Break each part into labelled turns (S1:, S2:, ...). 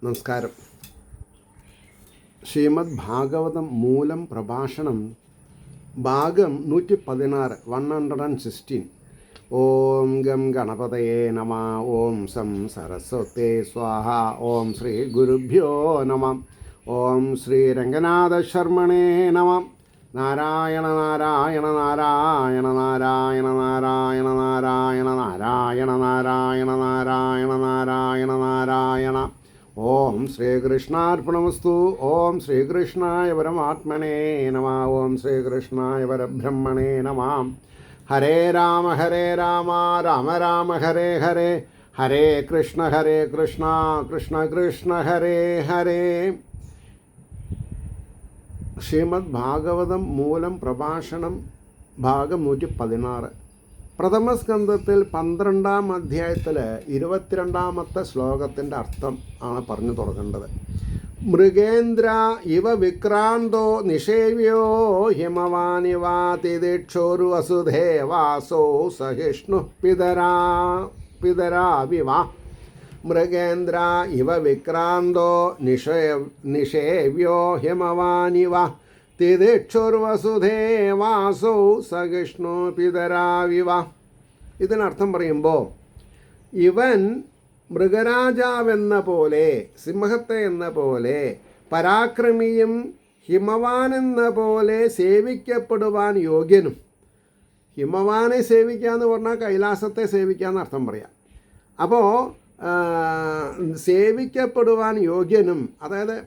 S1: നമസ്കാരം. ശ്രീമദ് ഭാഗവതം മൂലം പ്രഭാഷണം ഭാഗം 116 116. ഓം ഗം ഗണപതയേ നമ. ഓം സം സരസ്വതേ സ്വാഹ. ഓം ശ്രീ ഗുരുഭ്യോ നമ. ഓം ശ്രീ രംഗനാഥ ശർമ്മണേ നമ. നാരായണ നാരായണ നാരായണ നാരായണ നാരായണ നാരായണ നാരായണ നാരായണ നാരായണ നാരായണ നാരായണ. ഓം ശ്രീകൃഷ്ണാർപ്പണമസ്തു. ഓം ശ്രീകൃഷ്ണായ പരമാത്മനേ നമ. ഓം ശ്രീകൃഷ്ണായ പരബ്രഹ്മണേ നമ. ഹരേ രാമ രാമ രാമ ഹരേ ഹരേ, ഹരേ കൃഷ്ണ കൃഷ്ണ കൃഷ്ണ ഹരേ ഹരേ. ശ്രീമദ് ഭാഗവതം മൂലം പ്രഭാഷണം ഭാഗം 116. പ്രഥമ സ്കന്ധത്തിൽ 12-ാം അധ്യായത്തിൽ 22-ാമത്തെ ശ്ലോകത്തിൻ്റെ അർത്ഥം ആണ് പറഞ്ഞു തുടങ്ങേണ്ടത്. മൃഗേന്ദ്ര ഇവ വിക്രാന്തോ നിഷേവ്യോ ഹിമവാനിവാതിദിക്ഷോരു വസുധേവാസോ സഹിഷ്ണു പിതരാവിവ. മൃഗേന്ദ്ര ഇവ വിക്രാന്തോ നിഷേവ്യോ ഹിമവാനിവ തിദിക്ഷുർവസുധേവാസോ സഹിഷ്ണു പിതരാവിവ. ഇതിനർത്ഥം പറയുമ്പോൾ, ഇവൻ മൃഗരാജാവെന്ന പോലെ, സിംഹത്തെ എന്ന പോലെ, പരാക്രമിയും ഹിമവാനെന്ന പോലെ സേവിക്കപ്പെടുവാൻ യോഗ്യനും. ഹിമവാനെ സേവിക്കുക എന്ന് പറഞ്ഞാൽ കൈലാസത്തെ സേവിക്കുക എന്നർത്ഥം പറയാം. അപ്പോൾ സേവിക്കപ്പെടുവാൻ യോഗ്യനും, അതായത്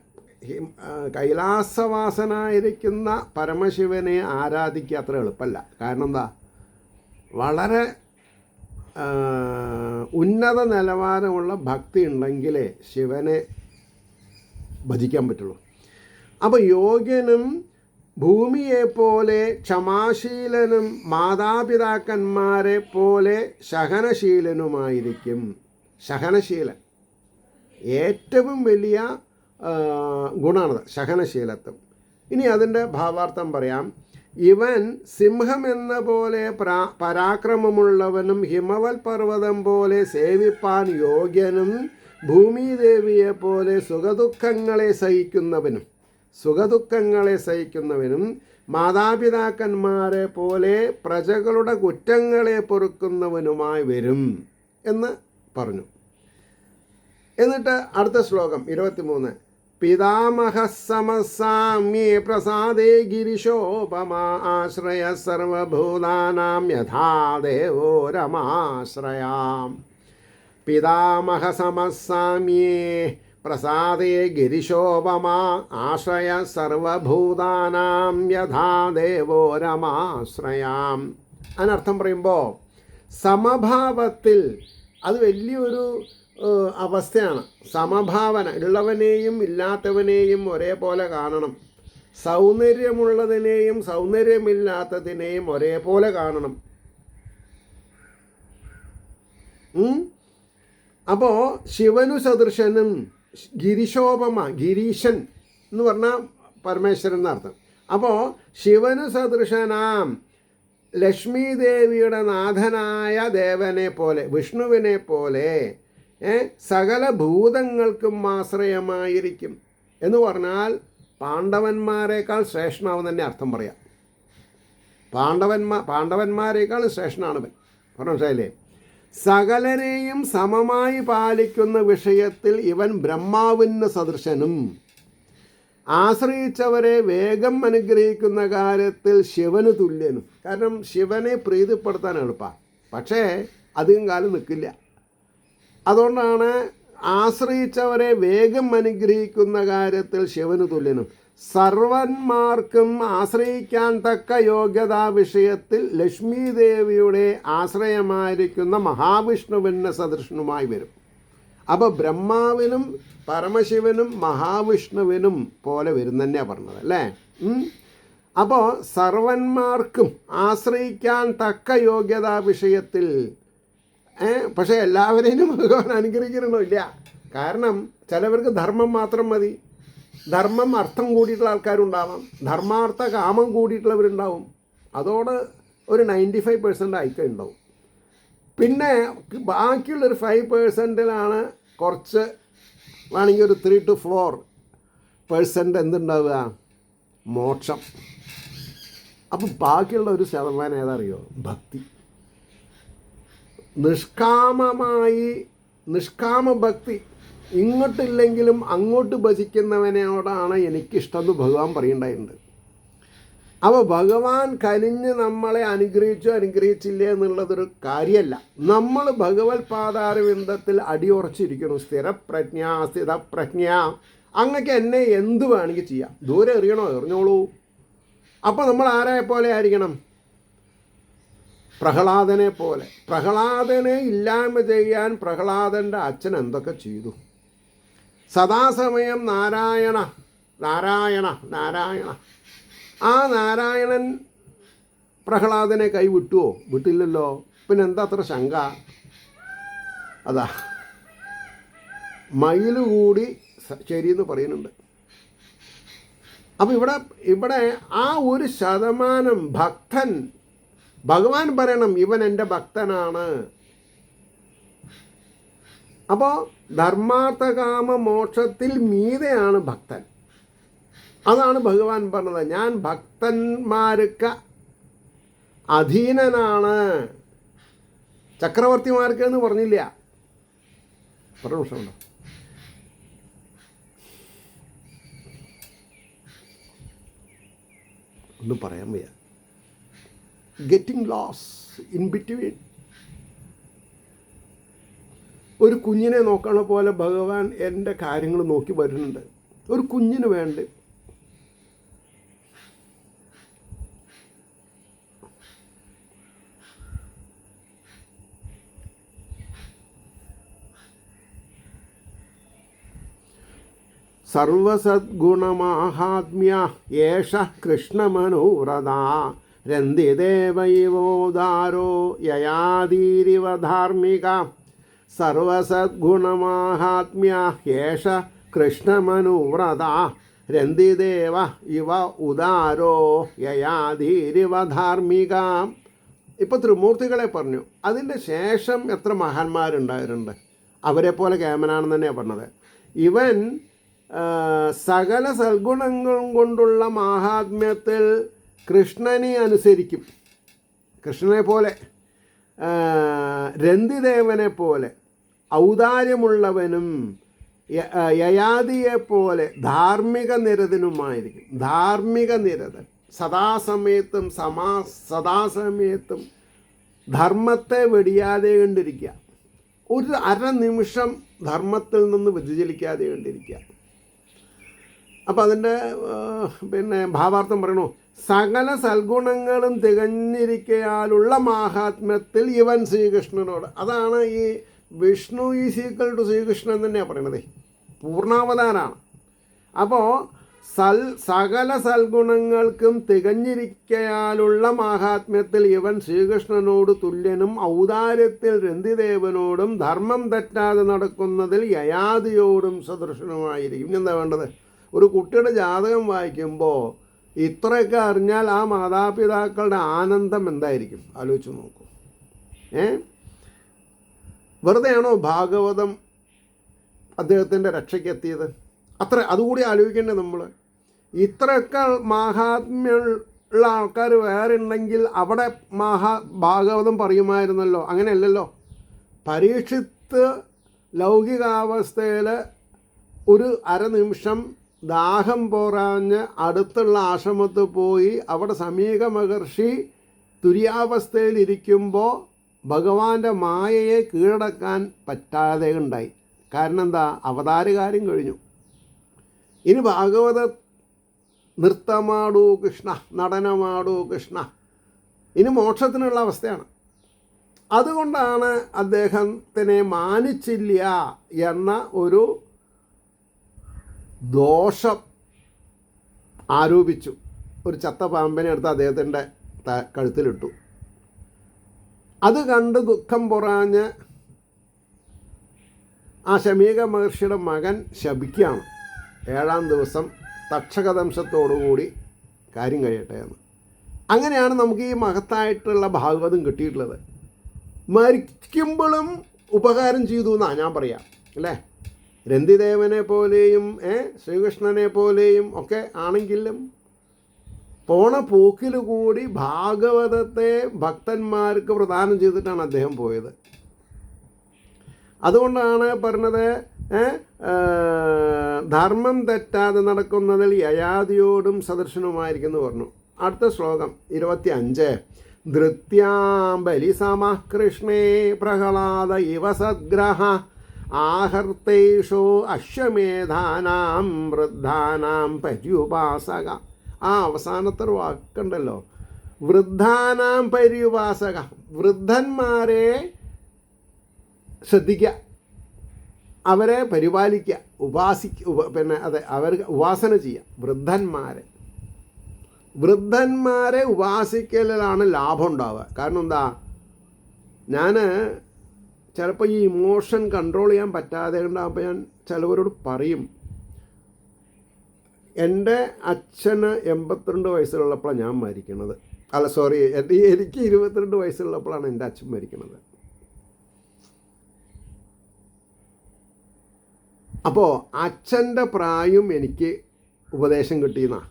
S1: കൈലാസവാസനായിരിക്കുന്ന പരമശിവനെ ആരാധിക്കുക അത്ര എളുപ്പമല്ല. കാരണം എന്താ, വളരെ ഉന്നത നിലവാരമുള്ള ഭക്തി ഉണ്ടെങ്കിലേ ശിവനെ ഭജിക്കാൻ പറ്റുള്ളൂ. അപ്പോൾ യോഗ്യനും ഭൂമിയെപ്പോലെ ക്ഷമാശീലനും മാതാപിതാക്കന്മാരെ പോലെ സഹനശീലനുമായിരിക്കും. സഹനശീലൻ ഏറ്റവും വലിയ ഗുണമാണത്, സഹനശീലത്വം. ഇനി അതിൻ്റെ ഭാവാർത്ഥം പറയാം. ഇവൻ സിംഹം എന്ന പോലെ പരാക്രമമുള്ളവനും ഹിമവൽ പർവ്വതം പോലെ സേവിപ്പാൻ യോഗ്യനും ഭൂമിദേവിയെ പോലെ സുഖദുഃഖങ്ങളെ സഹിക്കുന്നവനും മാതാപിതാക്കന്മാരെ പോലെ പ്രജകളുടെ കുറ്റങ്ങളെ പൊറുക്കുന്നവനുമായി വരും എന്ന് പറഞ്ഞു. എന്നിട്ട് അടുത്ത ശ്ലോകം 23. പിതാമഹ സമസാമ്യേ പ്രസാദേ ഗിരിശോപമാ ആശ്രയ സർവഭൂതാനാം യഥാ ദേവോ രമാശ്രയാം. പിതാമഹ സമസാമ്യേ പ്രസാദേ ഗിരിശോപമാ ആശ്രയ സർവഭൂതാനാം യഥാ ദേവോ രമാശ്രയാം. അതിനർത്ഥം പറയുമ്പോൾ, സമഭാവത്തിൽ അത് വലിയൊരു അവസ്ഥയാണ്. സമഭാവന, ഉള്ളവനെയും ഇല്ലാത്തവനെയും ഒരേപോലെ കാണണം. സൗന്ദര്യമുള്ളതിനെയും സൗന്ദര്യമില്ലാത്തതിനെയും ഒരേപോലെ കാണണം. അപ്പോൾ ശിവനു സദൃശനും ഗിരിശോപമ, ഗിരീശൻ എന്ന് പറഞ്ഞാൽ പരമേശ്വരൻ എന്നർത്ഥം. അപ്പോൾ ശിവനു സദൃശനാം ലക്ഷ്മി ദേവിയുടെ നാഥനായ ദേവനെ പോലെ, വിഷ്ണുവിനെ പോലെ സകല ഭൂതങ്ങൾക്കും ആശ്രയമായിരിക്കും എന്ന് പറഞ്ഞാൽ പാണ്ഡവന്മാരെക്കാൾ ശ്രേഷ്ഠനാവെന്ന് തന്നെ അർത്ഥം പറയാം. പാണ്ഡവന്മാരെക്കാൾ ശ്രേഷ്ഠനാണവൻ. മനസ്സിലായില്ലേ? സകലരെയും സമമായി പാലിക്കുന്ന വിഷയത്തിൽ ഇവൻ ബ്രഹ്മാവിന് സദൃശനും, ആശ്രയിച്ചവരെ വേഗം അനുഗ്രഹിക്കുന്ന കാര്യത്തിൽ ശിവന് തുല്യനും. കാരണം ശിവനെ പ്രീതിപ്പെടുത്താൻ എളുപ്പമാണ്, പക്ഷേ അധികം കാലം നിൽക്കില്ല. അതുകൊണ്ടാണ് ആശ്രയിച്ചവരെ വേഗം അനുഗ്രഹിക്കുന്ന കാര്യത്തിൽ ശിവന് തുല്യനും. സർവന്മാർക്കും ആശ്രയിക്കാൻ തക്ക യോഗ്യതാ വിഷയത്തിൽ ലക്ഷ്മി ദേവിയുടെ ആശ്രയമായിരിക്കുന്ന മഹാവിഷ്ണുവിന് സദൃശനുമായി വരും. അപ്പോൾ ബ്രഹ്മാവിനും പരമശിവനും മഹാവിഷ്ണുവിനും പോലെ വരും തന്നെയാണ് പറഞ്ഞത് അല്ലേ. അപ്പോൾ സർവന്മാർക്കും ആശ്രയിക്കാൻ തക്ക യോഗ്യതാ വിഷയത്തിൽ, പക്ഷേ എല്ലാവരെയും ഭഗവാൻ അനുഗ്രഹിക്കണമില്ല. കാരണം ചിലവർക്ക് ധർമ്മം മാത്രം മതി. ധർമ്മം അർത്ഥം കൂടിയിട്ടുള്ള ആൾക്കാരുണ്ടാവാം, ധർമാർത്ഥ കാമം കൂടിയിട്ടുള്ളവരുണ്ടാവും. അതോടെ ഒരു 95% ഐക്യം ഉണ്ടാവും. പിന്നെ ബാക്കിയുള്ളൊരു 5%ലാണ് കുറച്ച് വേണമെങ്കിൽ ഒരു 3 to 4% എന്തുണ്ടാവുക, മോക്ഷം. അപ്പം ബാക്കിയുള്ള ഒരു ശതമാനം ഏതറിയോ, ഭക്തി. നിഷ്കാമ ഭക്തി. ഇങ്ങോട്ടില്ലെങ്കിലും അങ്ങോട്ട് ഭജിക്കുന്നവനോടാണ് എനിക്കിഷ്ടമെന്ന് ഭഗവാൻ പറയുന്നുണ്ടായിട്ടുണ്ട്. അപ്പോൾ ഭഗവാൻ കനിഞ്ഞ് നമ്മളെ അനുഗ്രഹിച്ചില്ലേ എന്നുള്ളതൊരു കാര്യമല്ല. നമ്മൾ ഭഗവത് പാതാരവിന്ദത്തിൽ അടിയുറച്ചിരിക്കണം. സ്ഥിതപ്രജ്ഞ. അങ്ങക്ക് എന്നെ എന്ത് വേണമെങ്കിൽ ചെയ്യാം. ദൂരെ എറിയണോ, എറിഞ്ഞോളൂ. അപ്പോൾ നമ്മൾ ആരെ പോലെ ആയിരിക്കണം, പ്രഹ്ലാദനെ പോലെ. പ്രഹ്ലാദനെ ഇല്ലായ്മ ചെയ്യാൻ പ്രഹ്ലാദൻ്റെ അച്ഛൻ എന്തൊക്കെ ചെയ്തു. സദാസമയം നാരായണ നാരായണ നാരായണ. ആ നാരായണൻ പ്രഹ്ലാദനെ കൈവിട്ടുവോ? വിട്ടില്ലല്ലോ. പിന്നെ എന്താ അത്ര ശങ്ക? അതാ മയില് കൂടി ശരിയെന്ന് പറയുന്നുണ്ട്. അപ്പം ഇവിടെ ആ ഒരു ശതമാനം ഭക്തൻ, ഭഗവാൻ പറയണം ഇവൻ എൻ്റെ ഭക്തനാണ്. അപ്പോൾ ധർമാർത്ഥകാമ മോക്ഷത്തിൽ മീതെയാണ് ഭക്തൻ. അതാണ് ഭഗവാൻ പറഞ്ഞത്, ഞാൻ ഭക്തന്മാർക്ക് അധീനനാണ്, ചക്രവർത്തിമാർക്ക് എന്ന് പറഞ്ഞില്ല. ഒരു നിമിഷമുണ്ടോ, ഒന്നും പറയാൻ വയ്യ. Getting loss in between. ഒരു കുഞ്ഞിനെ നോക്കണ പോലെ ഭഗവാൻ എൻ്റെ കാര്യങ്ങൾ നോക്കി വരുന്നുണ്ട്. ഒരു കുഞ്ഞിന് വേണ്ടി സർവസദ്ഗുണമാഹാത്മ്യ ഏഷ കൃഷ്ണമനോരഥ രന്തിദേവൈവോദാരോ യയാദീരിവ ധാർമ്മിക. സർവസദ്ഗുണമാഹാത്മ്യ ഏഷ കൃഷ്ണമനോരഥ രന്തിദേവ ഇവ ഉദാരോ യയാദീരിവ ധാർമ്മിക. ഇപ്പോൾ ത്രിമൂർത്തികളെ പറഞ്ഞു. അതിൻ്റെ ശേഷം എത്ര മഹാന്മാരുണ്ടായിട്ടുണ്ട്. അവരെ പോലെ കേമനാണെന്ന് തന്നെയാണ് പറഞ്ഞത്. ഇവൻ സകല സൽഗുണങ്ങളും കൊണ്ടുള്ള മാഹാത്മ്യത്തിൽ കൃഷ്ണനെ അനുസരിക്കും. കൃഷ്ണനെ പോലെ, രന്തിദേവനെ പോലെ, ഔദാര്യമുള്ളവനും യയാതിയെപ്പോലെ ധാർമ്മിക നിരതനുമായിരിക്കും. ധാർമ്മിക നിരതൻ സദാസമയത്തും ധർമ്മത്തെ വെടിയാതെ കണ്ടിരിക്കുക. ഒരു അരനിമിഷം ധർമ്മത്തിൽ നിന്ന് വ്യതിചലിക്കാതെ കണ്ടിരിക്കുക. അപ്പോൾ അതിൻ്റെ ഭാവാർത്ഥം പറയണു, സകല സൽഗുണങ്ങളും തികഞ്ഞിരിക്കയാലുള്ള മാഹാത്മ്യത്തിൽ ഇവൻ ശ്രീകൃഷ്ണനോട്. അതാണ് ഈ Vishnu is equal to Sreekrishnan തന്നെയാണ് പറയണത്. പൂർണ്ണാവതാരാണ്. അപ്പോൾ സകല സൽഗുണങ്ങൾക്കും തികഞ്ഞിരിക്കയാലുള്ള മാഹാത്മ്യത്തിൽ ഇവൻ ശ്രീകൃഷ്ണനോട് തുല്യനും ഔദാര്യത്തിൽ രന്തിദേവനോടും ധർമ്മം തെറ്റാതെ നടക്കുന്നതിൽ യയാതിയോടും സദൃശനുമായിരിക്കും. എന്താ വേണ്ടത്? ഒരു കുട്ടിയുടെ ജാതകം വായിക്കുമ്പോൾ ഇത്രയൊക്കെ അറിഞ്ഞാൽ ആ മാതാപിതാക്കളുടെ ആനന്ദം എന്തായിരിക്കും ആലോചിച്ച് നോക്കൂ. വെറുതെയാണോ ഭാഗവതം അദ്ദേഹത്തിൻ്റെ രക്ഷയ്ക്കെത്തിയത്? അതുകൂടി ആലോചിക്കേണ്ടത് നമ്മൾ. ഇത്രയൊക്കെ മാഹാത്മ്യമുള്ള ആൾക്കാർ വേറെ ഉണ്ടെങ്കിൽ അവിടെ ഭാഗവതം പറയുമായിരുന്നല്ലോ. അങ്ങനെയല്ലല്ലോ. പരീക്ഷിത്ത് ലൗകികാവസ്ഥയിൽ ഒരു അരനിമിഷം ദാഹം പോരാഞ്ഞ് അടുത്തുള്ള ആശ്രമത്തിൽ പോയി അവിടെ സമീക മഹർഷി തുര്യാവസ്ഥയിലിരിക്കുമ്പോൾ ഭഗവാന്റെ മായയെ കീഴടക്കാൻ പറ്റാതെ ഉണ്ടായി. കാരണം എന്താ? അവതാരകാര്യം കഴിഞ്ഞു. ഇനി ഭാഗവത നൃത്തമാടൂ കൃഷ്ണ, നടനമാടൂ കൃഷ്ണ, ഇനി മോക്ഷത്തിനുള്ള അവസ്ഥയാണ്. അതുകൊണ്ടാണ് അദ്ദേഹത്തിനെ മാനിച്ചില്ല എന്ന ഒരു ദോഷം ആരോപിച്ചു. ഒരു ചത്ത പാമ്പിനെ എടുത്ത് അദ്ദേഹത്തിൻ്റെ കഴുത്തിലിട്ടു. അത് കണ്ട് ദുഃഖം പൊറാഞ്ഞ് ആ ശമീക മഹർഷിയുടെ മകൻ ശപിക്കുകയാണ്. 7-ാം ദിവസം തക്ഷകദംശത്തോടുകൂടി കാര്യം കഴിയട്ടെ എന്ന്. അങ്ങനെയാണ് നമുക്ക് ഈ മഹത്തായിട്ടുള്ള ഭാഗവതം കിട്ടിയിട്ടുള്ളത്. മരിക്കുമ്പോഴും ഉപകാരം ചെയ്തു എന്നാണ് ഞാൻ പറയാം, അല്ലേ? രന്തിദേവനെ പോലെയും ശ്രീകൃഷ്ണനെ പോലെയും ഒക്കെ ആണെങ്കിലും പോണ പോക്കിൽ കൂടി ഭാഗവതത്തെ ഭക്തന്മാർക്ക് പ്രദാനം ചെയ്തിട്ടാണ് അദ്ദേഹം പോയത്. അതുകൊണ്ടാണ് പറഞ്ഞത്, ധർമ്മം തെറ്റാതെ നടക്കുന്നതിൽ യയാതിയോടും സദൃശനുമായിരിക്കുന്നു പറഞ്ഞു. അടുത്ത ശ്ലോകം 25. ധൃത്യാം ബലിസമഃ കൃഷ്ണേ പ്രഹ്ലാദ ഇവ സദ്ഗ്രഹ ആഹർത്തേഷോ അശ്വമേധാനാം വൃദ്ധാനാം പര്യുപാസക. ആ അവസാനത്തെ ഒരു വാക്കുണ്ടല്ലോ, വൃദ്ധാനാം പര്യുപാസക. വൃദ്ധന്മാരെ ശ്രദ്ധിക്കുക, അവരെ പരിപാലിക്കുക, അവർക്ക് ഉപാസന ചെയ്യുക. വൃദ്ധന്മാരെ ഉപാസിക്കലിലാണ് ലാഭം ഉണ്ടാവുക. കാരണം എന്താ, ഞാൻ ചിലപ്പോൾ ഈ ഇമോഷൻ കൺട്രോൾ ചെയ്യാൻ പറ്റാതെ ഉണ്ടാകുമ്പോൾ ഞാൻ ചിലവരോട് പറയും, എൻ്റെ അച്ഛന് 82 വയസ്സുള്ളപ്പോഴാണ് ഞാൻ മരിക്കണത്. അല്ല സോറി, എനിക്ക് 22 വയസ്സുള്ളപ്പോഴാണ് എൻ്റെ അച്ഛൻ മരിക്കണത്. അപ്പോൾ അച്ഛൻ്റെ പ്രായം എനിക്ക് ഉപദേശം കിട്ടിയെന്നാണ്.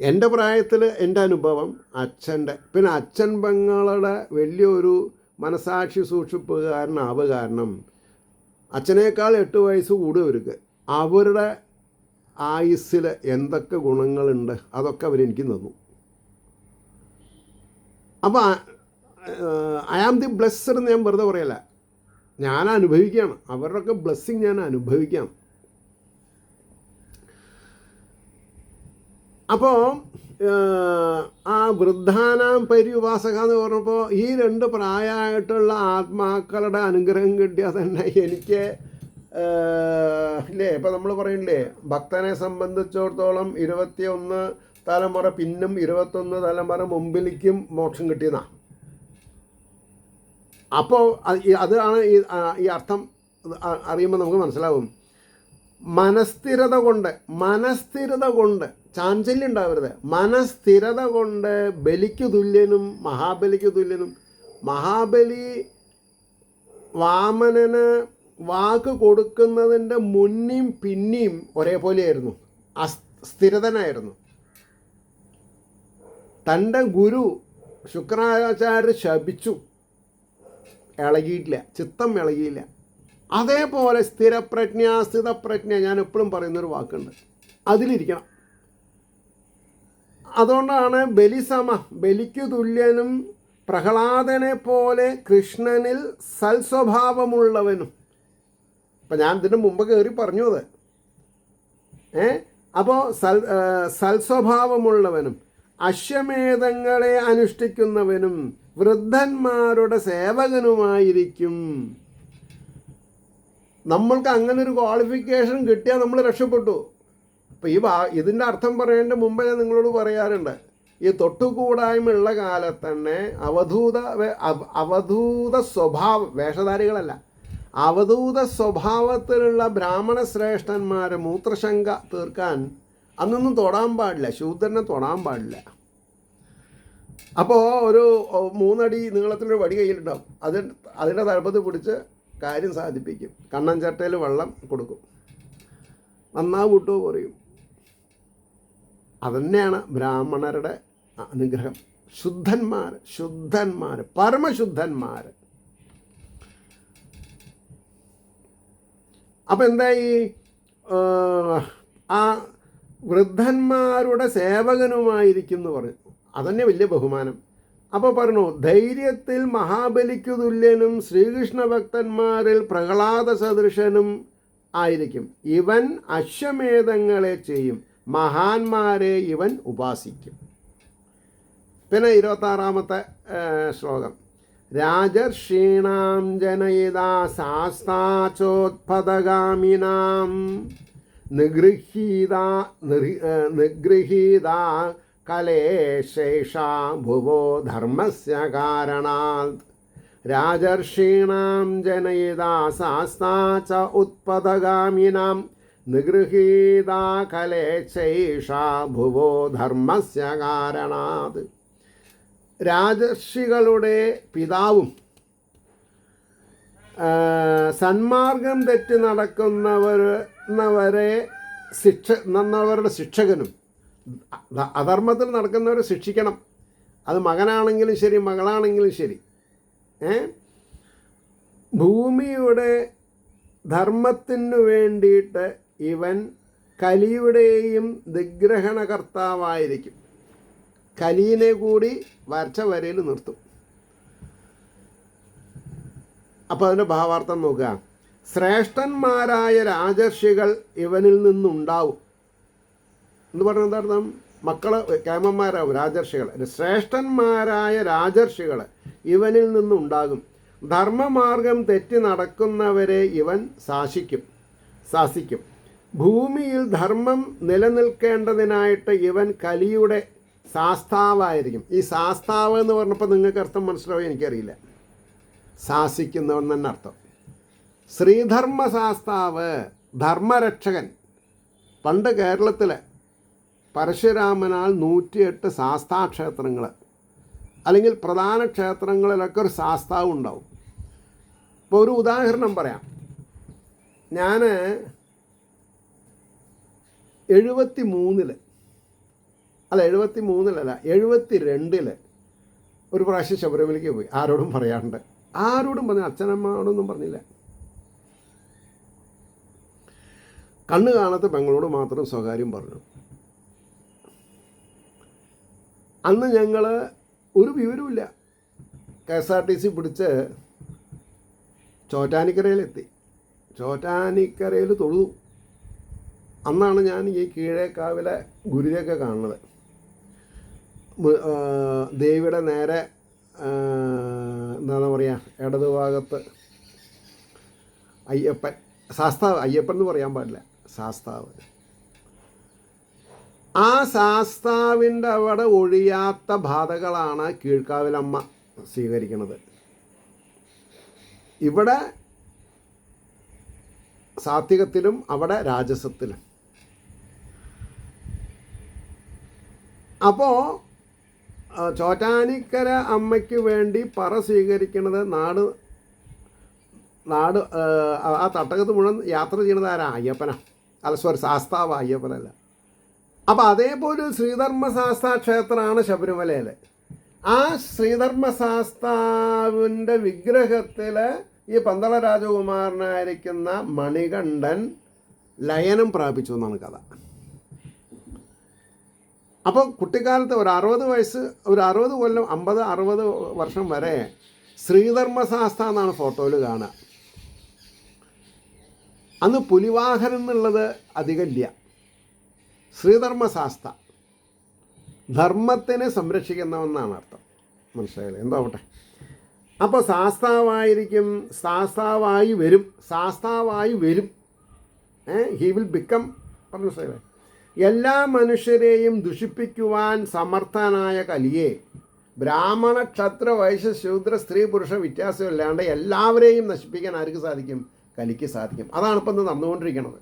S1: എൻ്റെ പ്രായത്തിൽ എൻ്റെ അനുഭവം അച്ഛൻ്റെ, പിന്നെ അച്ഛൻ പെങ്ങളുടെ വലിയൊരു മനസാക്ഷി സൂക്ഷിപ്പുകാരനാവുക കാരണം അച്ഛനേക്കാൾ 8 വയസ്സ് കൂടുതവർക്ക് അവരുടെ ആയുസ്സിൽ എന്തൊക്കെ ഗുണങ്ങളുണ്ട് അതൊക്കെ അവരെനിക്ക് തന്നു. അപ്പോൾ ഐ ആം ദി ബ്ലെസ്സഡ് എന്ന് ഞാൻ വെറുതെ പറയല്ല, ഞാൻ അനുഭവിക്കുകയാണ്. അവരുടെയൊക്കെ ബ്ലെസ്സിങ് ഞാൻ അനുഭവിക്കുകയാണ്. അപ്പോൾ ആ വൃദ്ധാനാം പര്യുപാസക എന്ന് പറഞ്ഞപ്പോൾ ഈ 2 പ്രായമായിട്ടുള്ള ആത്മാക്കളുടെ അനുഗ്രഹം കിട്ടിയാൽ തന്നെ എനിക്ക് ഇല്ലേ, ഇപ്പം നമ്മൾ പറയില്ലേ, ഭക്തനെ സംബന്ധിച്ചിടത്തോളം 21 തലമുറ പിന്നും 21 തലമുറ മുമ്പിലേക്കും മോക്ഷം കിട്ടിയതാണ്. അപ്പോൾ അതാണ് ഈ അർത്ഥം അറിയുമ്പോൾ നമുക്ക് മനസ്സിലാവും. മനസ്ഥിരത കൊണ്ട് ചാഞ്ചല്യം ഉണ്ടാവരുത്. മനസ്ഥിരത കൊണ്ട് ബലിക്ക് തുല്യനും മഹാബലിക്ക് തുല്യനും. മഹാബലി വാമനന് വാക്ക് കൊടുക്കുന്നതിൻ്റെ മുന്നിയും പിന്നിയും ഒരേപോലെയായിരുന്നു, സ്ഥിരതനായിരുന്നു. തൻ്റെ ഗുരു ശുക്രാചാര്യർ ശപിച്ചു, ഇളകിയിട്ടില്ല, ചിത്തം ഇളകിയില്ല. അതേപോലെ സ്ഥിതപ്രജ്ഞ ഞാൻ എപ്പോഴും പറയുന്നൊരു വാക്കുണ്ട്, അതിലിരിക്കണം. അതുകൊണ്ടാണ് ബലിക്കു തുല്യനും പ്രഹ്ലാദനെ പോലെ കൃഷ്ണനിൽ സൽസ്വഭാവമുള്ളവനും. അപ്പം ഞാൻ ഇതിന് മുമ്പ് കയറി പറഞ്ഞു അത്. അപ്പോൾ സൽസ്വഭാവമുള്ളവനും അശ്വമേധങ്ങളെ അനുഷ്ഠിക്കുന്നവനും വൃദ്ധന്മാരുടെ സേവകനുമായിരിക്കും. നമ്മൾക്ക് അങ്ങനെ ഒരു ക്വാളിഫിക്കേഷൻ കിട്ടിയാൽ നമ്മൾ രക്ഷപ്പെട്ടു. അപ്പോൾ ഇതിൻ്റെ അർത്ഥം പറയേണ്ട മുമ്പ് ഞാൻ നിങ്ങളോട് പറയാറുണ്ട്, ഈ തൊട്ടുകൂടായ്മയുള്ള കാലത്ത് തന്നെ അവധൂത സ്വഭാവം, വേഷധാരികളല്ല, അവധൂത സ്വഭാവത്തിലുള്ള ബ്രാഹ്മണ ശ്രേഷ്ഠന്മാരെ മൂത്രശങ്ക തീർക്കാൻ അന്നൊന്നും തൊടാൻ പാടില്ല, ശൂദ്രനെ തൊടാൻ പാടില്ല. അപ്പോൾ ഒരു 3 അടി നീളത്തിലൊരു വടി കയ്യിലുണ്ടാവും, അതിൻ്റെ തലപ്പത്ത് പിടിച്ച് കാര്യം സാധിപ്പിക്കും. കണ്ണൻ ചട്ടയിൽ വെള്ളം കൊടുക്കും, നന്നാവൂട്ടോ പറയും. അതുതന്നെയാണ് ബ്രാഹ്മണരുടെ അനുഗ്രഹം. ശുദ്ധന്മാർ പരമശുദ്ധന്മാർ. അപ്പം എന്തായി, ആ വൃദ്ധന്മാരുടെ സേവകനുമായിരിക്കും എന്ന് പറഞ്ഞു. അതന്നെ വലിയ ബഹുമാനം. അപ്പോൾ പറഞ്ഞു, ധൈര്യത്തിൽ മഹാബലിക്കു തുല്യനും ശ്രീകൃഷ്ണ ഭക്തന്മാരിൽ പ്രഹ്ലാദ സദൃശനും ആയിരിക്കും. ഇവൻ അശ്വമേധങ്ങളെ ചെയ്യും, മഹാന്മാരെ ഇവൻ ഉപാസിക്കും. പിന്നെ 26-ാമത്തെ ശ്ലോകം. രാജർഷീണാം ജനയിതാ ശാസ്താചോത്പദഗാമിനാം നിഗൃഹീതാ കലേശേഷാ ഭുവോ ധർമ്മസ്യ കാരണാത്. രാജർഷീണാം ജനയിതാ ശാസ്താച ഉത്പദഗാമിനാം നിഗൃഹീതാ കലേശേഷാ ഭുവോ ധർമ്മസ്യ കാരണാത്. രാജർഷികളുടെ പിതാവും സന്മാർഗം തെറ്റി നടക്കുന്നവരെ നന്നവരുടെ ശിക്ഷകനും, അധർമ്മത്തിൽ നടക്കുന്നവരെ ശിക്ഷിക്കണം. അത് മകനാണെങ്കിലും ശരി, മകളാണെങ്കിലും ശരി. ഭൂമിയുടെ ധർമ്മത്തിനു വേണ്ടിയിട്ട് ഇവൻ കലിയുടെയും ദിഗ്രഹണകർത്താവായിരിക്കും. കലിയിനെ കൂടി വരച്ച വരയിൽ നിർത്തും. അപ്പോൾ അതിൻ്റെ ഭാവാർത്ഥം നോക്കുക. ശ്രേഷ്ഠന്മാരായ രാജർഷികൾ ഇവനിൽ നിന്നുണ്ടാവും എന്ന് പറഞ്ഞാൽ എന്താർത്ഥം? മക്കൾ കേമന്മാരാവും, രാജർഷികൾ. ശ്രേഷ്ഠന്മാരായ രാജർഷികൾ ഇവനിൽ നിന്നുണ്ടാകും. ധർമ്മമാർഗം തെറ്റി നടക്കുന്നവരെ ഇവൻ ശാസിക്കും. ഭൂമിയിൽ ധർമ്മം നിലനിൽക്കേണ്ടതിനായിട്ട് ഇവൻ കലിയുടെ ശാസ്താവായിരിക്കും. ഈ ശാസ്താവ് എന്ന് പറഞ്ഞപ്പോൾ നിങ്ങൾക്ക് അർത്ഥം മനസ്സിലാവും, എനിക്കറിയില്ല. ശാസിക്കുന്നവൻ തന്നെ അർത്ഥം. ശ്രീധർമ്മശാസ്താവ്, ധർമ്മരക്ഷകൻ. പണ്ട് കേരളത്തിൽ പരശുരാമനാൽ 108 ശാസ്താക്ഷേത്രങ്ങൾ, അല്ലെങ്കിൽ പ്രധാന ക്ഷേത്രങ്ങളിലൊക്കെ ഒരു ശാസ്താവ് ഉണ്ടാവും. ഇപ്പോൾ ഒരു ഉദാഹരണം പറയാം. ഞാൻ 72 ഒരു പ്രാവശ്യം ശബരിമലയ്ക്ക് പോയി. ആരോടും പറയാണ്ട്, ആരോടും പറഞ്ഞു, അച്ഛനമ്മയോടൊന്നും പറഞ്ഞില്ല. കണ്ണ് കാണാത്ത പെങ്ങളോട് മാത്രം സ്വകാര്യം പറഞ്ഞു. അന്ന് ഞങ്ങൾ ഒരു വിവരമില്ല. KSRTC പിടിച്ച് ചോറ്റാനിക്കരയിലെത്തി. ചോറ്റാനിക്കരയിൽ തൊഴുതു. അന്നാണ് ഞാൻ ഈ കീഴേക്കാവിലെ ഗുരുതിയൊക്കെ കാണുന്നത്. ദേവിയുടെ നേരെ എന്താണ് പറയുക, ഇടതുഭാഗത്ത് അയ്യപ്പൻ, ശാസ്താവ്. അയ്യപ്പൻ എന്ന് പറയാൻ പാടില്ല, ശാസ്താവ്. ആ ശാസ്താവിൻ്റെ അവിടെ ഒഴിയാത്ത ബാധകളാണ് കീഴ്ക്കാവിലമ്മ സ്വീകരിക്കുന്നത്. ഇവിടെ സാത്വികത്തിലും അവിടെ രാജസത്തിലും. അപ്പോൾ ചോറ്റാനിക്കര അമ്മയ്ക്ക് വേണ്ടി പറ സ്വീകരിക്കുന്നത് നാട് ആ തട്ടകത്ത് മുഴുവൻ യാത്ര ചെയ്യുന്നത് ആരാ? അയ്യപ്പനാ. അല്ല, സോറി, ശാസ്താവ്, അയ്യപ്പനല്ല. അപ്പോൾ അതേപോലെ ശ്രീധർമ്മശാസ്താ ക്ഷേത്രമാണ് ശബരിമലയിൽ. ആ ശ്രീധർമ്മശാസ്താവിൻ്റെ വിഗ്രഹത്തിൽ ഈ പന്തള രാജകുമാരനായിരിക്കുന്ന മണികണ്ഠൻ ലയനം പ്രാപിച്ചു എന്നാണ് കഥ. അപ്പോൾ കുട്ടിക്കാലത്ത് ഒരു 60 വയസ്സ്, ഒരു 60 കൊല്ലം, 50-60 വർഷം വരെ ശ്രീധർമ്മശാസ്ത എന്നാണ് ഫോട്ടോയിൽ കാണുക. അന്ന് പുലിവാഹനം എന്നുള്ളത് അധികമില്ല. ശ്രീധർമ്മശാസ്ത ധർമ്മത്തിനെ സംരക്ഷിക്കുന്നവെന്നാണ് അർത്ഥം. മനസ്സിലായില്ലേ? എന്താവട്ടെ. അപ്പോൾ ശാസ്താവായിരിക്കും, ശാസ്താവായി വരും. He will become. പറഞ്ഞു മനസ്സിലായില്ലേ? എല്ലാ മനുഷ്യരെയും ദുഷിപ്പിക്കുവാൻ സമർത്ഥനായ കലിയെ ബ്രാഹ്മണ, ക്ഷത്ര, വൈശ്യ, ശൂദ്ര, സ്ത്രീ, പുരുഷ വ്യത്യാസമില്ലാണ്ട് എല്ലാവരെയും നശിപ്പിക്കാൻ ആർക്ക് സാധിക്കും? കലിക്ക് സാധിക്കും. അതാണിപ്പോൾ ഇന്ന് നടന്നുകൊണ്ടിരിക്കുന്നത്.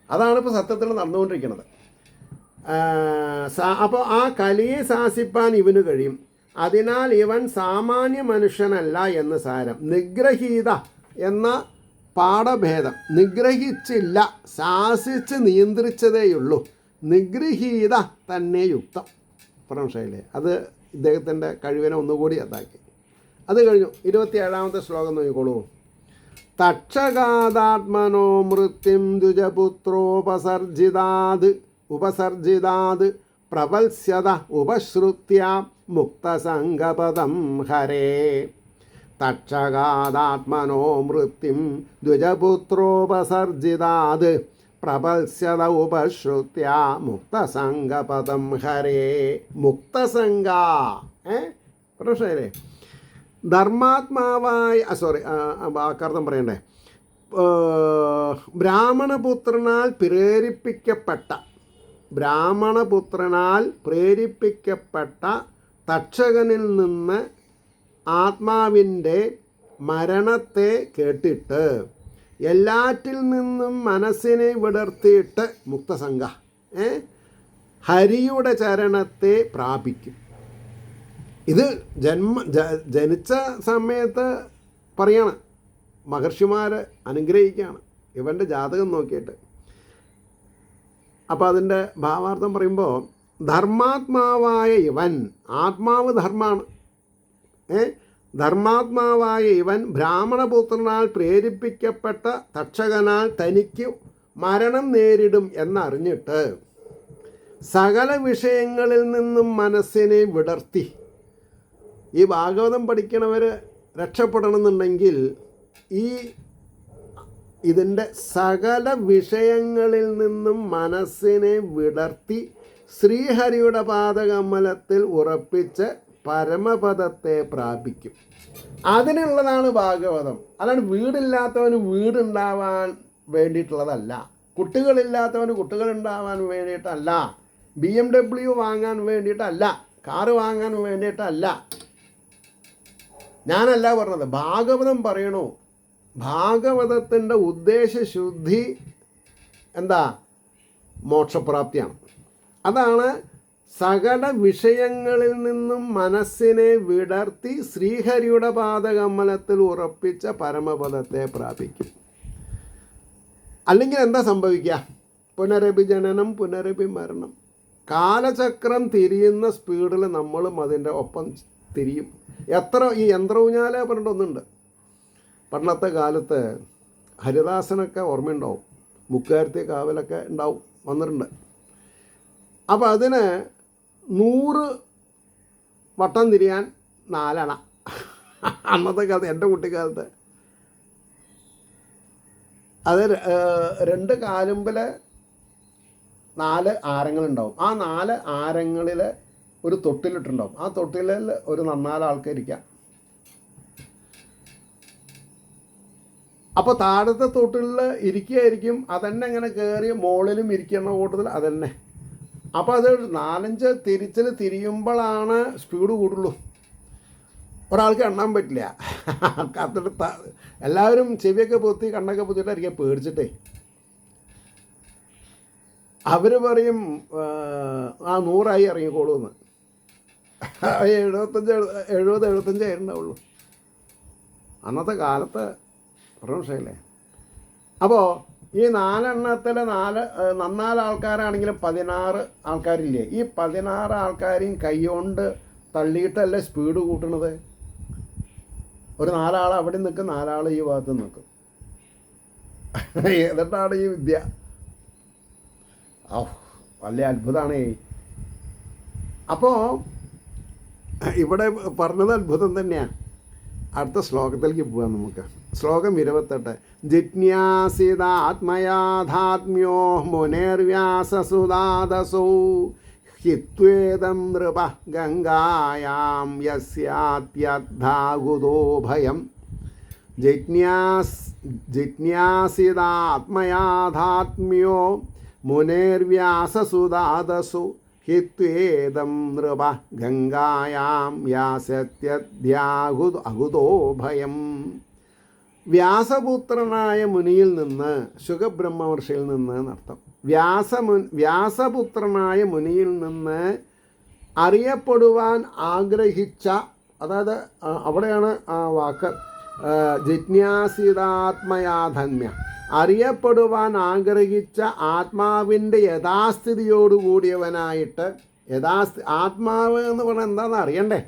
S1: അതാണിപ്പോൾ സത്യത്തിൽ നടന്നുകൊണ്ടിരിക്കുന്നത്. അപ്പോൾ ആ കലിയെ ശാസിപ്പാൻ ഇവന് കഴിയും. അതിനാൽ ഇവൻ സാമാന്യ മനുഷ്യനല്ല എന്ന് സാരം. നിഗ്രഹീത എന്ന പാഠഭേദം. നിഗ്രഹിച്ചില്ല, ശാസിച്ച് നിയന്ത്രിച്ചതേയുള്ളൂ. നിഗ്രഹീത തന്നെ യുക്തം. പ്രംശയിലെ അത് ഇദ്ദേഹത്തിൻ്റെ കഴിവിനെ ഒന്നുകൂടി അതാക്കി. അത് കഴിഞ്ഞു. 27ാമത്തെ ശ്ലോകം നോക്കിക്കോളൂ. തക്ഷകാദാത്മനോ മൃത്യും ഉപസർജിതാത് പ്രപത്സ്യത ഉപശ്രുത്യ മുക്തസംഗപദം ഹരേ. തക്ഷകാദാത്മനോ മൃത്യും ദ്വിജപുത്രോപസർജിതാത് പ്രപത്സ്യത ഉപശ്രുത്യ മുക്തസംഗപദം ഹരേ. മുക്തസംഗ പ്രശ്നല്ലേ? ധർമാത്മാവായി വാക്കർത്ഥം പറയണ്ടേ? ബ്രാഹ്മണപുത്രനാൽ പ്രേരിപ്പിക്കപ്പെട്ട തക്ഷകനിൽ നിന്ന് ആത്മാവിൻ്റെ മരണത്തെ കേട്ടിട്ട് എല്ലാറ്റിൽ നിന്നും മനസ്സിനെ വിടർത്തിയിട്ട് മുക്തസംഗ ഹരിയുടെ ചരണത്തെ പ്രാപിക്കും. ഇത് ജനിച്ച സമയത്ത് പറയാണ്. മഹർഷിമാർ അനുഗ്രഹിക്കുകയാണ് ഇവൻ്റെ ജാതകം നോക്കിയിട്ട്. അപ്പോൾ അതിൻ്റെ ഭാവാർത്ഥം പറയുമ്പോൾ ധർമാത്മാവായ ഇവൻ, ആത്മാവ് ധർമ്മമാണ്, ധർമാത്മാവായ ഇവൻ ബ്രാഹ്മണപുത്രനാൽ പ്രേരിപ്പിക്കപ്പെട്ട തക്ഷകനാൽ തനിക്ക് മരണം നേരിടും എന്നറിഞ്ഞിട്ട് സകല വിഷയങ്ങളിൽ നിന്നും മനസ്സിനെ വിടർത്തി. ഈ ഭാഗവതം പഠിക്കണവർ രക്ഷപ്പെടണമെന്നുണ്ടെങ്കിൽ ഇതിൻ്റെ സകല വിഷയങ്ങളിൽ നിന്നും മനസ്സിനെ വിടർത്തി ശ്രീഹരിയുടെ പാദകമലത്തിൽ ഉറപ്പിച്ച് പരമപദത്തെ പ്രാപിക്കും. അതിനുള്ളതാണ് ഭാഗവതം. അല്ലാണ്ട് വീടില്ലാത്തവന് വീടുണ്ടാവാൻ വേണ്ടിയിട്ടുള്ളതല്ല, കുട്ടികളില്ലാത്തവന് കുട്ടികളുണ്ടാവാൻ വേണ്ടിയിട്ടല്ല, BMW വാങ്ങാൻ വേണ്ടിയിട്ടല്ല, കാറ് വാങ്ങാൻ വേണ്ടിയിട്ടല്ല. ഞാനല്ല പറഞ്ഞത്, ഭാഗവതം പറയണു. ഭാഗവതത്തിൻ്റെ ഉദ്ദേശശുദ്ധി എന്താ? മോക്ഷപ്രാപ്തിയാണ്. അതാണ് സകല വിഷയങ്ങളിൽ നിന്നും മനസ്സിനെ വിടർത്തി ശ്രീഹരിയുടെ പാദകമലത്തിൽ ഉറപ്പിച്ച പരമപദത്തെ പ്രാപിക്കും. അല്ലെങ്കിൽ എന്താ സംഭവിക്കുക? പുനരഭി ജനനം, പുനരഭി മരണം. കാലചക്രം തിരിയുന്ന സ്പീഡിൽ നമ്മളും അതിൻ്റെ ഒപ്പം തിരിയും. ഈ യന്ത്രഊഞ്ഞാല പറഞ്ഞിട്ടൊന്നുണ്ട്. പണ്ടത്തെ കാലത്ത് ഹരിദാസനൊക്കെ ഓർമ്മയുണ്ടാവും, മുക്കാരത്തി കാവലൊക്കെ ഉണ്ടാവും, വന്നിട്ടുണ്ട്. അപ്പോൾ അതിന് 100 വട്ടം തിരിയാൻ 4 അണ. അന്നത്തെ കാലത്ത്, എൻ്റെ കുട്ടിക്കാലത്ത് അത് 2 കാലുമ്പിൽ 4 ആരങ്ങളുണ്ടാവും. ആ 4 ആരങ്ങളിൽ ഒരു തൊട്ടിലിട്ടുണ്ടാവും. ആ തൊട്ടിലിൽ ഒരു 4 ആൾക്ക് ഇരിക്കാം. അപ്പോൾ താഴത്തെ തൊട്ടിലിൽ ഇരിക്കുകയായിരിക്കും, അതന്നെ ഇങ്ങനെ കയറി മുകളിലും ഇരിക്കുന്ന കൂട്ടത്തിൽ അതന്നെ. അപ്പോൾ അത് 4-5 തിരിച്ചിൽ തിരിയുമ്പോഴാണ് സ്പീഡ് കൂടുള്ളൂ. ഒരാൾക്ക് എണ്ണാൻ പറ്റില്ല. കത്തിട്ട് എല്ലാവരും ചെവിയൊക്കെ പൊത്തി കണ്ണൊക്കെ പൊത്തിയിട്ടായിരിക്കും പേടിച്ചിട്ടേ. അവർ പറയും 100 ഇറങ്ങിക്കോളൂന്ന്. 70-75 ആയിട്ടുണ്ടാവുള്ളൂ അന്നത്തെ കാലത്ത്. പ്രശ്നമില്ലേ? അപ്പോൾ ഈ 4 എണ്ണത്തിൽ 4 ആൾക്കാരാണെങ്കിൽ 16 ആൾക്കാരില്ലേ? ഈ 16 ആൾക്കാരെയും കൈകൊണ്ട് തള്ളിയിട്ടല്ലേ സ്പീഡ് കൂട്ടണത്. ഒരു 4 ആൾ അവിടെ നിൽക്കും, 4 ആൾ ഈ ഭാഗത്ത് നിൽക്കും. എന്നിട്ടാണ് ഈ വിദ്യ. വലിയ അത്ഭുതമാണേ. അപ്പോൾ ഇവിടെ പറഞ്ഞത് അത്ഭുതം തന്നെയാണ്. അടുത്ത ശ്ലോകത്തിലേക്ക് പോകാം നമുക്ക്. ശ്ലോകം 28. ജിജ്ഞാസിതാത്മയാധാത്മ്യോ മുനേർവ്യാസസുദാദസോ ഹിത്വേദം നൃപ ഗംഗായാം യസ്യാത്യദ്ധാകുതോ ഭയം. ജിജ്ഞാസിതാത്മയാധാത്മ്യോ മുനേർവ്യാസസുദാദസു ഹിത്വേദം നൃപ ഗംഗായാം യാസ്യത്യദ്ധാകുതോ ഭയം. വ്യാസപുത്രനായ മുനിയിൽ നിന്ന്, ശുകബ്രഹ്മവർഷിയിൽ നിന്ന് എന്നർത്ഥം. വ്യാസപുത്രനായ മുനിയിൽ നിന്ന് അറിയപ്പെടുവാൻ ആഗ്രഹിച്ച, അതായത് അവിടെയാണ് ആ വാക്ക്, ജിജ്ഞാസിതാത്മയാധന്യ, അറിയപ്പെടുവാൻ ആഗ്രഹിച്ച ആത്മാവിൻ്റെ യഥാസ്ഥിതിയോടുകൂടിയവനായിട്ട്. ആത്മാവ് എന്ന് പറഞ്ഞാൽ എന്താണെന്ന് അറിയണ്ടേ?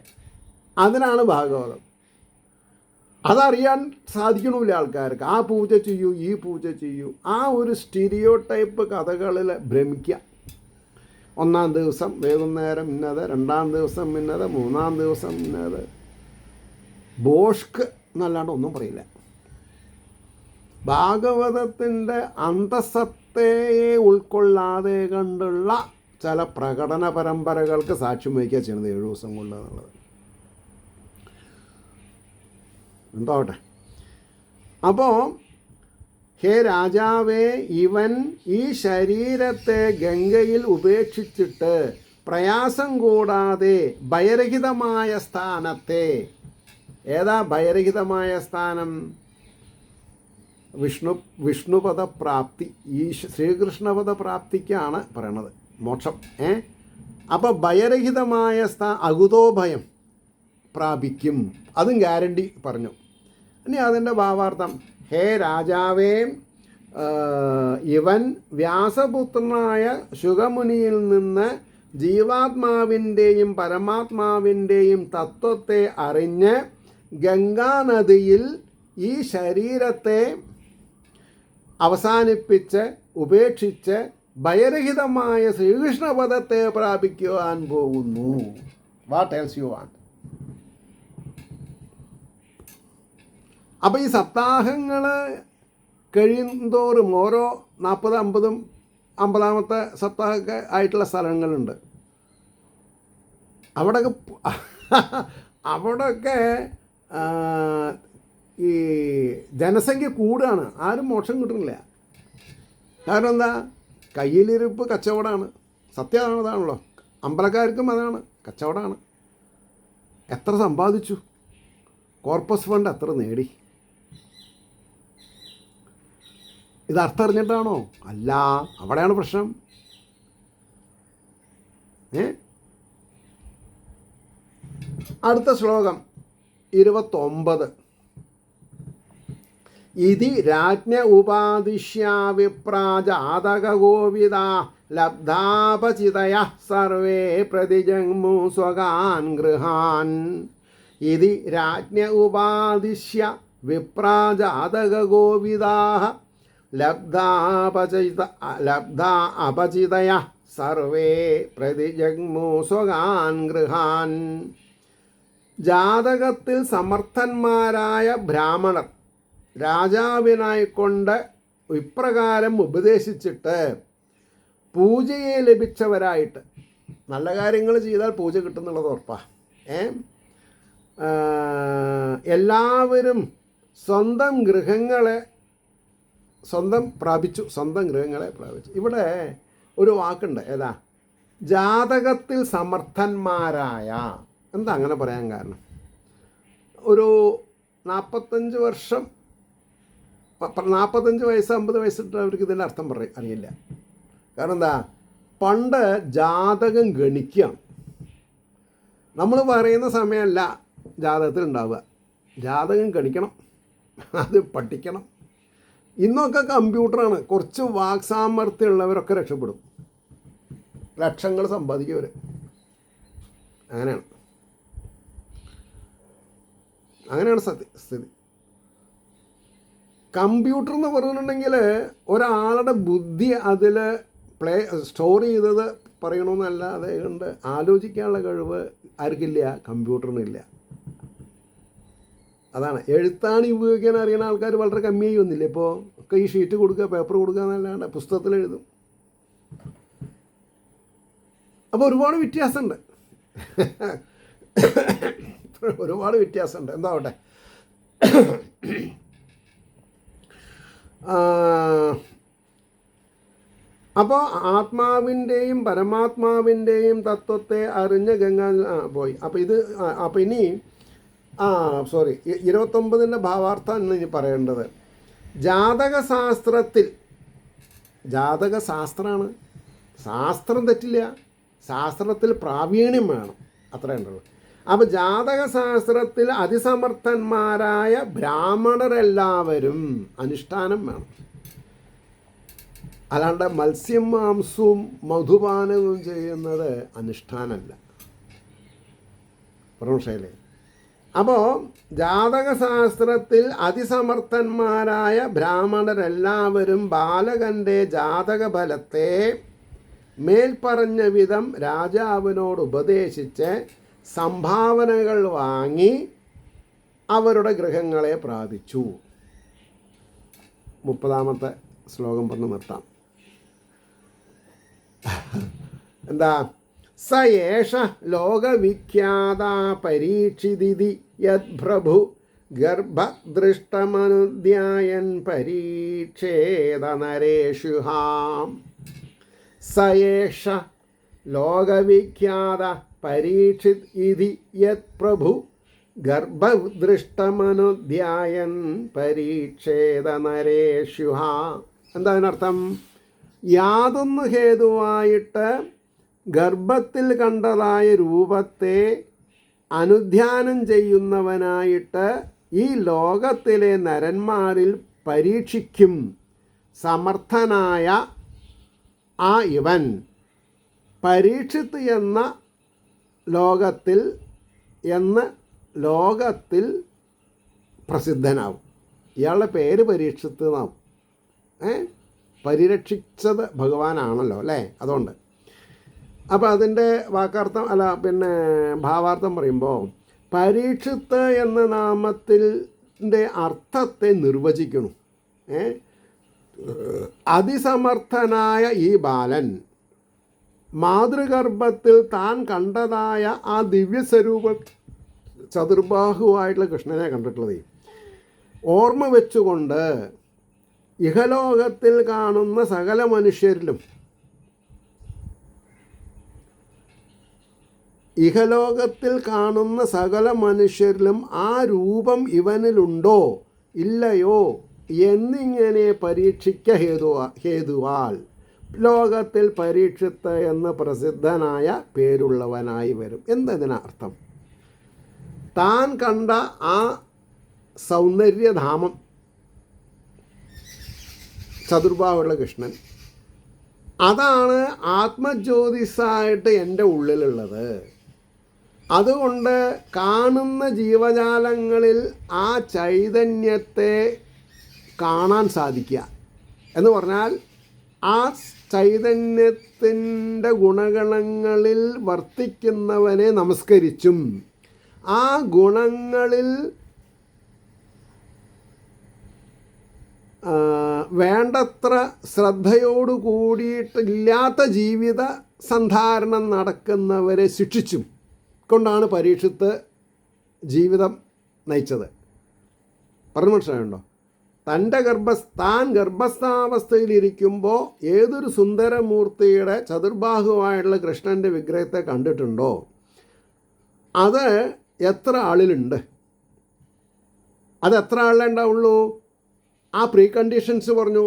S1: അതിനാണ് ഭാഗവതം. അതറിയാൻ സാധിക്കണമില്ല ആൾക്കാർക്ക്. ആ പൂജ ചെയ്യൂ, ഈ പൂജ ചെയ്യൂ, ആ ഒരു സ്റ്റീരിയോ ടൈപ്പ് കഥകളിൽ ഭ്രമിക്കുക. 1-ാം ദിവസം വൈകുന്നേരം ഇന്നത്, 2-ാം ദിവസം ഇന്നത്, 3-ാം ദിവസം ഇന്നത്. ബോഷ്ക്ക് എന്നല്ലാണ്ട് ഒന്നും പറയില്ല. ഭാഗവതത്തിൻ്റെ അന്തസത്തയെ ഉൾക്കൊള്ളാതെ കണ്ടുള്ള ചില പ്രകടന പരമ്പരകൾക്ക് സാക്ഷ്യം വഹിക്കുക ചെയ്യുന്നത് 7 ദിവസം കൊണ്ട് എന്നുള്ളത്. എന്താവട്ടെ. അപ്പോൾ ഹേ രാജാവേ, ഇവൻ ഈ ശരീരത്തെ ഗംഗയിൽ ഉപേക്ഷിച്ചിട്ട് പ്രയാസം കൂടാതെ ഭയരഹിതമായ സ്ഥാനത്തെ, ഏതാ ഭയരഹിതമായ സ്ഥാനം? വിഷ്ണുപദപ്രാപ്തി, ഈ ശ്രീകൃഷ്ണപദപ്രാപ്തിക്കാണ് പറയണത് മോക്ഷം. അപ്പോൾ ഭയരഹിതമായ അകുതോ ഭയം പ്രാപിക്കും. അതും ഗ്യാരണ്ടി പറഞ്ഞു. ഇനി അതിൻ്റെ ഭാവാർത്ഥം, ഹേ രാജാവേ, ഇവൻ വ്യാസപുത്രനായ ശുഗമുനിയിൽ നിന്ന് ജീവാത്മാവിൻ്റെയും പരമാത്മാവിൻ്റെയും തത്വത്തെ അറിഞ്ഞ് ഗംഗാനദിയിൽ ഈ ശരീരത്തെ അവസാനിപ്പിച്ച് ഉപേക്ഷിച്ച് ഭയരഹിതമായ ശ്രീകൃഷ്ണപദത്തെ പ്രാപിക്കുവാൻ പോകുന്നു. What else you want? അപ്പോൾ ഈ സപ്താഹങ്ങൾ കഴിയുന്തോറും ഓരോ 40, 50, 50ാമത്തെ സപ്താഹമൊക്കെ ആയിട്ടുള്ള സ്ഥലങ്ങളുണ്ട്. അവിടെയൊക്കെ ഈ ജനസംഖ്യ കൂടുകയാണ്. ആരും മോക്ഷം കിട്ടുന്നില്ല. കാരണം എന്താ? കയ്യിലിരിപ്പ് കച്ചവടമാണ്. സത്യം അതാണല്ലോ. അമ്പലക്കാർക്കും അതാണ്, കച്ചവടമാണ്. എത്ര സമ്പാദിച്ചു? കോർപ്പസ് ഫണ്ട് എത്ര നേടി? ഇത് അർത്ഥറിഞ്ഞിട്ടാണോ? അല്ല, അവിടെയാണ് പ്രശ്നം. അടുത്ത ശ്ലോകം 29. ഇതി രാജ്ഞ ഉപാദിശ്യ വിപ്രാജാതകഗോവിദാ ലബ്ധാപചിതയ സർവേ പ്രതിജഗ്മു സ്വകാൻ ഗൃഹാൻ. ഇതി രാജ്ഞ ഉപാദിശ്യ വിപ്രാജാതകഗോവിദാ ലബ്ധാ അപചിതയ സർവേ പ്രതിജഗ്മു സ്വകാൻ ഗൃഹാൻ. ജാതകത്തിൽ സമർത്ഥന്മാരായ ബ്രാഹ്മണർ രാജാവിനായിക്കൊണ്ട് ഇപ്രകാരം ഉപദേശിച്ചിട്ട് പൂജയെ ലഭിച്ചവരായിട്ട്, നല്ല കാര്യങ്ങൾ ചെയ്താൽ പൂജ കിട്ടുന്നുള്ളത് ഉറപ്പാ. എല്ലാവരും സ്വന്തം ഗൃഹങ്ങളെ പ്രാപിച്ചു. ഇവിടെ ഒരു വാക്കുണ്ട്, ഏതാ? ജാതകത്തിൽ സമർത്ഥന്മാരായ. എന്താ അങ്ങനെ പറയാൻ കാരണം? ഒരു 45 വർഷം, 45 വയസ്സ് 50 വയസ്സിട്ട് അവർക്ക് ഇതിൻ്റെ അർത്ഥം അറിയില്ല. കാരണം എന്താ? പണ്ട് ജാതകം ഗണിക്കുകയാണ്. നമ്മൾ പറയുന്ന സമയമല്ല ജാതകത്തിൽ ഉണ്ടാവുക. ജാതകം ഗണിക്കണം, അത് പഠിക്കണം. ഇന്നൊക്കെ കമ്പ്യൂട്ടറാണ്. കുറച്ച് വാക്സാമർത്ഥ്യമുള്ളവരൊക്കെ രക്ഷപ്പെടും, ലക്ഷങ്ങൾ സമ്പാദിക്കും അവർ. അങ്ങനെയാണ് സ്ഥിതി. കമ്പ്യൂട്ടർ എന്ന് പറഞ്ഞിട്ടുണ്ടെങ്കിൽ ഒരാളുടെ ബുദ്ധി അതിൽ സ്റ്റോർ ചെയ്തത് പറയണമെന്നല്ല, അതുകൊണ്ട് ആലോചിക്കാനുള്ള കഴിവ് ആർക്കില്ല? കമ്പ്യൂട്ടറിനില്ല. അതാണ്. എഴുത്താണി ഉപയോഗിക്കാൻ അറിയുന്ന ആൾക്കാർ വളരെ കമ്മിയായി വന്നില്ല. ഇപ്പോൾ ഒക്കെ ഈ ഷീറ്റ് കൊടുക്കുക, പേപ്പർ കൊടുക്കുക എന്നല്ലാണ്ട് പുസ്തകത്തിൽ എഴുതും. അപ്പോൾ ഒരുപാട് വ്യത്യാസമുണ്ട്. എന്താവട്ടെ. അപ്പോൾ ആത്മാവിൻ്റെയും പരമാത്മാവിൻ്റെയും തത്വത്തെ അറിഞ്ഞ ഗംഗാ പോയി. അപ്പോൾ ഇനി 29ൻ്റെ ഭാവാർത്ഥം ഇനി പറയേണ്ടത്. ജാതകശാസ്ത്രമാണ്. ശാസ്ത്രം തെറ്റില്ല, ശാസ്ത്രത്തിൽ പ്രാവീണ്യം വേണം, അത്രേ ഉള്ളൂ. അപ്പോൾ ജാതകശാസ്ത്രത്തിൽ അതിസമർത്ഥന്മാരായ ബ്രാഹ്മണരെല്ലാവരും അനുഷ്ഠാനം വേണം. അല്ലാണ്ട് മത്സ്യം മാംസവും മധുപാനവും ചെയ്യുന്നത് അനുഷ്ഠാനമല്ല. പ്രമോഷയിലെ. അപ്പോൾ ജാതകശാസ്ത്രത്തിൽ അതിസമർത്ഥന്മാരായ ബ്രാഹ്മണരെല്ലാവരും ബാലകൻ്റെ ജാതകഫലത്തെ മേൽപ്പറഞ്ഞ വിധം രാജാവിനോട് ഉപദേശിച്ച് സംഭാവനകൾ വാങ്ങി അവരുടെ ഗൃഹങ്ങളെ പ്രാപിച്ചു. 30ാമത്തെ ശ്ലോകം പറഞ്ഞ് നിർത്താം. എന്താ? സ ഏഷ ലോകവിഖ്യാത പരീക്ഷിതിഥി യദ്ഭ്രഭു ഗർഭദൃഷ്ടമനുദ്യായൻ പരീക്ഷേത നരേഷുഹാം. സ ഏഷ ലോകവിഖ്യാത പരീക്ഷിത് ഇതി യത് പ്രഭു ഗർഭദൃഷ്ടമനുദ്യായൻ പരീക്ഷേത നരേഷുഹ. എന്താ അതിനർത്ഥം? യാതൊന്നു ഹേതുവായിട്ട് ഗർഭത്തിൽ കണ്ടതായ രൂപത്തെ അനുധ്യാനം ചെയ്യുന്നവനായിട്ട് ഈ ലോകത്തിലെ നരന്മാരിൽ പരീക്ഷിക്കും സമർത്ഥനായ ആ ഇവൻ പരീക്ഷിത്ത് എന്ന ലോകത്തിൽ പ്രസിദ്ധനാവും. ഇയാളുടെ പേര് പരീക്ഷിത്ത് എന്നാവും. പരിരക്ഷിച്ചത് ഭഗവാനാണല്ലോ അല്ലേ? അതുകൊണ്ട് അപ്പോൾ അതിൻ്റെ വാക്കാർത്ഥം ഭാവാർത്ഥം പറയുമ്പോൾ പരീക്ഷിത്ത് എന്ന നാമത്തിൻ്റെ അർത്ഥത്തെ നിർവചിക്കണം. അതിസമർത്ഥനായ ഈ ബാലൻ മാതൃഗർഭത്തിൽ താൻ കണ്ടതായ ആ ദിവ്യസ്വരൂപ ചതുർബാഹുവായിട്ടുള്ള കൃഷ്ണനെ കണ്ടിട്ടുള്ളത് ഓർമ്മ വെച്ചുകൊണ്ട് ഇഹലോകത്തിൽ കാണുന്ന സകല മനുഷ്യരിലും ആ രൂപം ഇവനിലുണ്ടോ ഇല്ലയോ എന്നിങ്ങനെ പരീക്ഷിക്ക ഹേതുവാൽ ലോകത്തിൽ പരീക്ഷിത്ത് എന്ന് പ്രസിദ്ധനായ പേരുള്ളവനായി വരും. എന്നതിനർത്ഥം താൻ കണ്ട ആ സൗന്ദര്യധാമം ചതുർബാഹുള്ള കൃഷ്ണൻ, അതാണ് ആത്മജ്യോതിസായിട്ട് എൻ്റെ ഉള്ളിലുള്ളത്. അതുകൊണ്ട് കാണുന്ന ജീവജാലങ്ങളിൽ ആ ചൈതന്യത്തെ കാണാൻ സാധിക്കുക എന്ന് പറഞ്ഞാൽ ആ ചൈതന്യത്തിൻ്റെ ഗുണഗണങ്ങളിൽ വർത്തിക്കുന്നവനെ നമസ്കരിച്ചും ആ ഗുണങ്ങളിൽ വേണ്ടത്ര ശ്രദ്ധയോടു കൂടിയിട്ടില്ലാത്ത ജീവിത സന്ധാരണം നടക്കുന്നവരെ ശിക്ഷിച്ചും കൊണ്ടാണ് പരീക്ഷിത്ത് ജീവിതം നയിച്ചത്. പറഞ്ഞു മനസ്സിലായുണ്ടോ? താൻ ഗർഭസ്ഥാവസ്ഥയിലിരിക്കുമ്പോൾ ഏതൊരു സുന്ദരമൂർത്തിയുടെ ചതുർബാഹുവായിട്ടുള്ള കൃഷ്ണൻ്റെ വിഗ്രഹത്തെ കണ്ടിട്ടുണ്ടോ അത് എത്ര ആളിലുണ്ട്? അത് എത്ര ആളിലുണ്ടാവുള്ളൂ? ആ പ്രീ കണ്ടീഷൻസ് പറഞ്ഞു.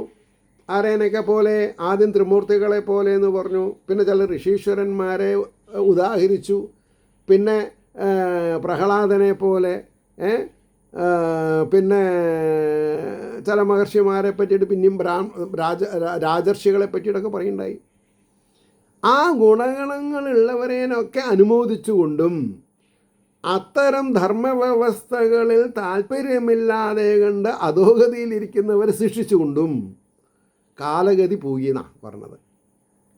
S1: ആരേനൊക്കെ പോലെ, ആദ്യം ത്രിമൂർത്തികളെ പോലെ എന്ന് പറഞ്ഞു, പിന്നെ ചില ഋഷീശ്വരന്മാരെ ഉദാഹരിച്ചു, പിന്നെ പ്രഹ്ലാദനെ പോലെ, പിന്നെ ചില മഹർഷിമാരെ പറ്റിയിട്ട് പിന്നെയും രാജർഷികളെ പറ്റിയിട്ടൊക്കെ പറയുണ്ടായി. ആ ഗുണഗണങ്ങളുള്ളവരേനൊക്കെ അനുമോദിച്ചുകൊണ്ടും അത്തരം ധർമ്മവ്യവസ്ഥകളിൽ താല്പര്യമില്ലാതെ കണ്ട് അധോഗതിയിലിരിക്കുന്നവരെ ശിക്ഷിച്ചുകൊണ്ടും കാലഗതി പൂകിയെന്നാണ് പറഞ്ഞത്.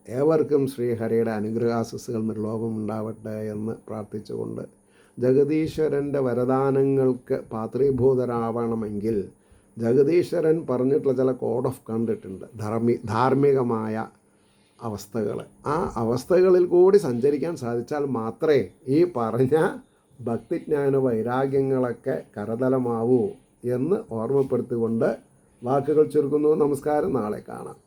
S1: ഏവർക്കും ശ്രീഹരിയുടെ അനുഗ്രഹാശസ്സുകൾ നിർലോഭമുണ്ടാവട്ടെ എന്ന് പ്രാർത്ഥിച്ചുകൊണ്ട് ജഗദീശ്വരൻ്റെ വരദാനങ്ങൾക്ക് പാത്രീഭൂതരാവണമെങ്കിൽ ജഗദീശ്വരൻ പറഞ്ഞിട്ടുള്ള ചില കോഡ് ഓഫ് കണ്ടക്ട് ഉണ്ട്, ധാർമ്മികമായ അവസ്ഥകൾ. ആ അവസ്ഥകളിൽ കൂടി സഞ്ചരിക്കാൻ സാധിച്ചാൽ മാത്രമേ ഈ പറഞ്ഞ ഭക്തിജ്ഞാന വൈരാഗ്യങ്ങളൊക്കെ കരതലമാവൂ എന്ന് ഓർമ്മപ്പെടുത്തിക്കൊണ്ട് വാക്കുകൾ ചുരുക്കുന്നു. നമസ്കാരം. നാളെ കാണാം.